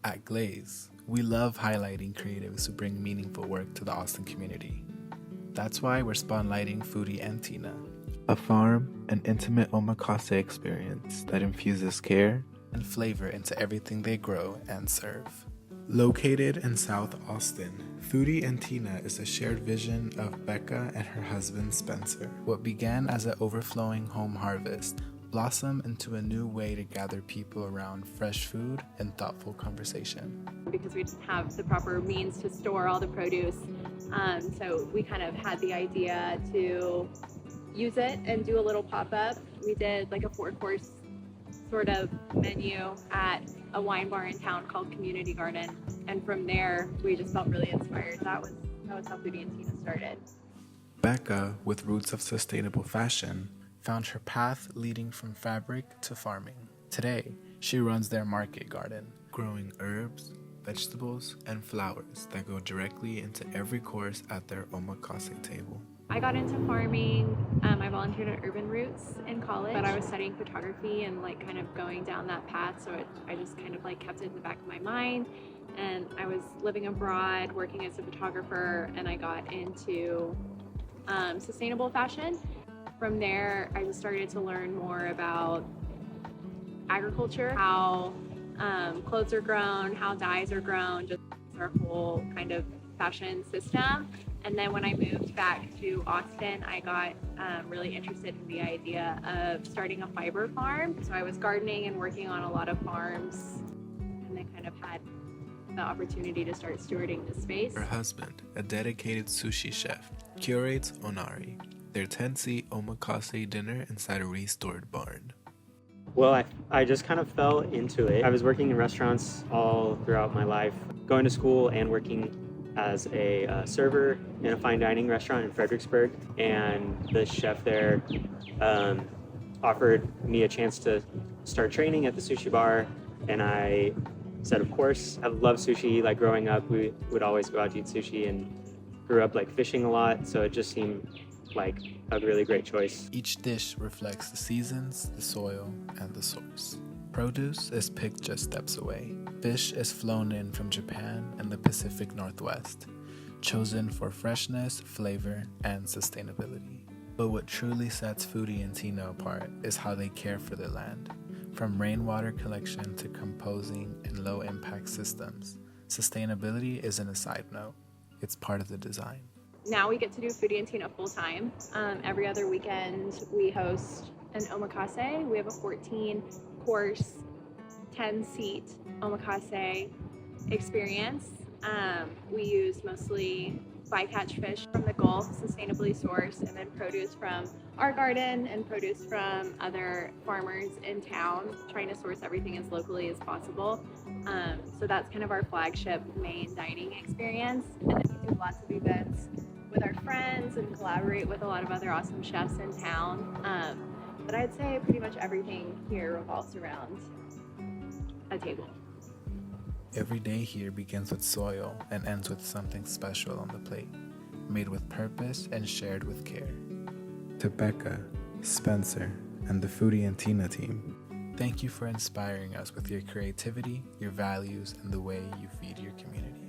At Glaze, we love highlighting creatives who bring meaningful work to the Austin community. That's why we're spotlighting Foodie and Tina, a farm and intimate omakase experience that infuses care and flavor into everything they grow and serve. Located in South Austin, Foodie and Tina is a shared vision of Becca and her husband Spencer. What began as an overflowing home harvest blossomed into a new way to gather people around fresh food and thoughtful conversation. Because we didn't have the proper means to store all the produce, so we kind of had the idea to use it and do a little pop-up. We did like a 4-course sort of menu at a wine bar in town called Community Garden, and from there we just felt really inspired. That was how Foodie and Tina started. Becca, with roots of sustainable fashion, found her path leading from fabric to farming. Today, she runs their market garden, growing herbs, vegetables, and flowers that go directly into every course at their omakase table. I got into farming. I volunteered at Urban Roots in college, but I was studying photography and like kind of going down that path, so I just kind of like kept it in the back of my mind. And I was living abroad, working as a photographer, and I got into sustainable fashion. From there, I just started to learn more about agriculture, how clothes are grown, how dyes are grown, just our whole kind of fashion system. And then when I moved back to Austin, I got really interested in the idea of starting a fiber farm. So I was gardening and working on a lot of farms, and then kind of had the opportunity to start stewarding this space. Her husband, a dedicated sushi chef, curates Onari, their 10-seat omakase dinner inside a restored barn. Well, I just kind of fell into it. I was working in restaurants all throughout my life, going to school and working as a server in a fine dining restaurant in Fredericksburg. And the chef there offered me a chance to start training at the sushi bar. And I said, of course. I love sushi. Like growing up, we would always go out to eat sushi, and grew up like fishing a lot. So it just seemed like a really great choice. Each dish reflects the seasons, the soil, and the source. Produce is picked just steps away. Fish is flown in from Japan and the Pacific Northwest, chosen for freshness, flavor, and sustainability. But what truly sets Foodie and Tina apart is how they care for their land. From rainwater collection to composing and low-impact systems, sustainability isn't a side note, it's part of the design. Now we get to do Foodie and Tina full time. Every other weekend we host an omakase. We have a 14-course, 10-seat omakase experience. We use mostly bycatch fish from the Gulf, sustainably sourced, and then produce from our garden and produce from other farmers in town, trying to source everything as locally as possible. So that's kind of our flagship main dining experience. And then we do lots of events with our friends and collaborate with a lot of other awesome chefs in town. But I'd say pretty much everything here revolves around a table. Every day here begins with soil and ends with something special on the plate, made with purpose and shared with care. To Becca, Spencer, and the Foodie and Tina team, thank you for inspiring us with your creativity, your values, and the way you feed your community.